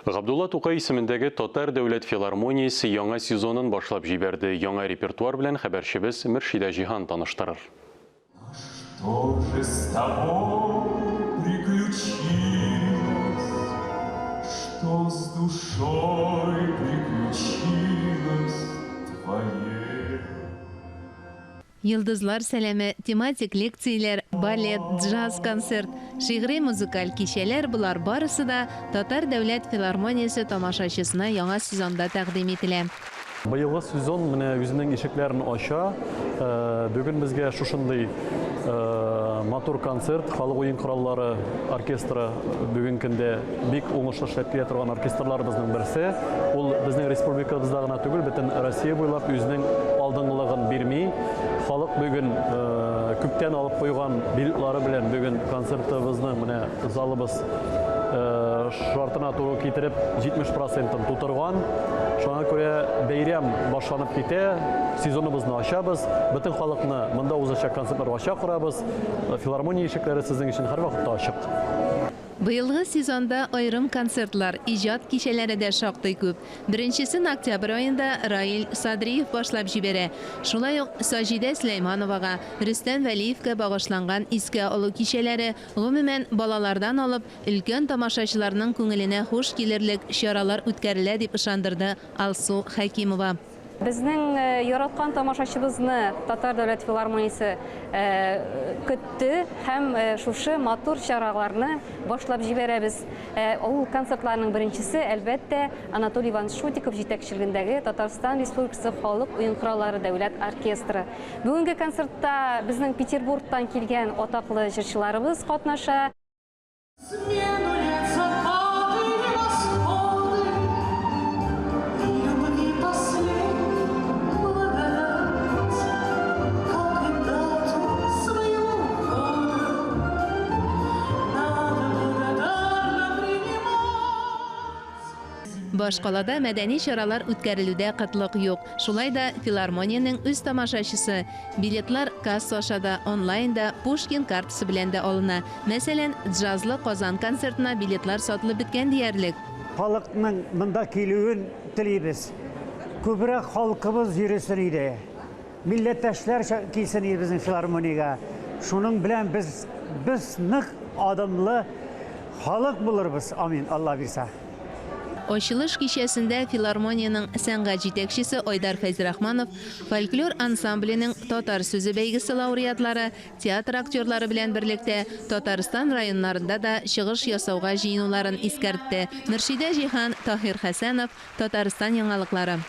Ғабдулла Тукай исемендәге Татар дәүләт филармониясе яңа сезонын башлап җибәрде. Яңа репертуар белән хәбәрчебез Мөршидә Җиһан таныштырыр. Что же с тобой приключилось? Что с душой приключилось твоей? Йылдызлар сәлеме, тематик лекцияләр, балет, джаз концерт, шигъри музыкаль кичәләр булар барысы да Татар дәүләт филармониясе тамашачысына яңа сезонда тәкъдим ителә. Быелгы сезон менә үзенең ишекләрен ача. Бүген безгә шушындый матур концерт, халык уен кораллары оркестры бүген көндә бик уңышлы эшләп килә торган оркестрларыбызның берсе. Ул безнең республикабызда гына түгел, бөтен Россия буйлап үзенең алдыңгылыгын бирми. Халык бүген күптән алып куйган билетлары белән бүген концертыбызның менә залыбыз шартына туры китереп 70% тутырган. Шуңа күрә бәйрәм башланып китә, сезоныбызны ачабыз, бөтен халыкны монда узачак концертларга ача курабыз. Филармония ишекләре сезнең өчен һәрвакытта ачык. Быелгы сезонда айрым концертлар, иҗат кичәләре дә шактый күп. Беренчесен октябрь аенда Раил Садриев башлап җибәрә. Шулай ук Саҗидә Сөләймановага, Рөстәм Вәлиевкә багышланган искә алу кичәләре, гомумән балалардан алып, өлкән тамашачыларның күңеленә хуш килерлек чаралар үткәрелә дип ышандырды Алсу Хәкимова. Безнең яраткан тамашачыбызны Татар дәүләт филармониясе көтте һәм шушы матур чараларны башлап җибәрәбез. Ул концертларның беренчесе әлбәттә Анатолий Иванович Шутиков җитәкчелегендәге Татарстан Республикасы халык уен кораллары дәүләт оркестры. Бүгенге концертта безнең Петербургтан килгән атаклы җырчыларыбыз катнаша. Башкалада мәдәни чаралар үткәрелүдә кытлык юк. Шулай да филармониянең үз тамашачысы. Билетлар касса ашада, онлайнда, Пушкин картасы белән дә алына. Мәсәлән, джазлы Казан концертына билетлар сатылып биткән диярлек. Халыкның монда килүен телибез. Күбрәк халкыбыз йөресен иде. Милләттәшләр килсен иде безнең филармониягә. Шуның белән без нык адымлы халык булырбыз. Амин, Алла бирсә. Ачылыш кичәсендә филармониянең сәнгать җитәкчесе Айдар Фәйзрахманов, фольклор ансамбленең Татар сүзе бәйгесе лауреатлары, театр актерлары белән берлектә Татарстан районнарында да чыгыш ясауга җыенуларын искәртте. Мөршидә Җиһан, Таһир Хәсәнов, Татарстан яңалыклары.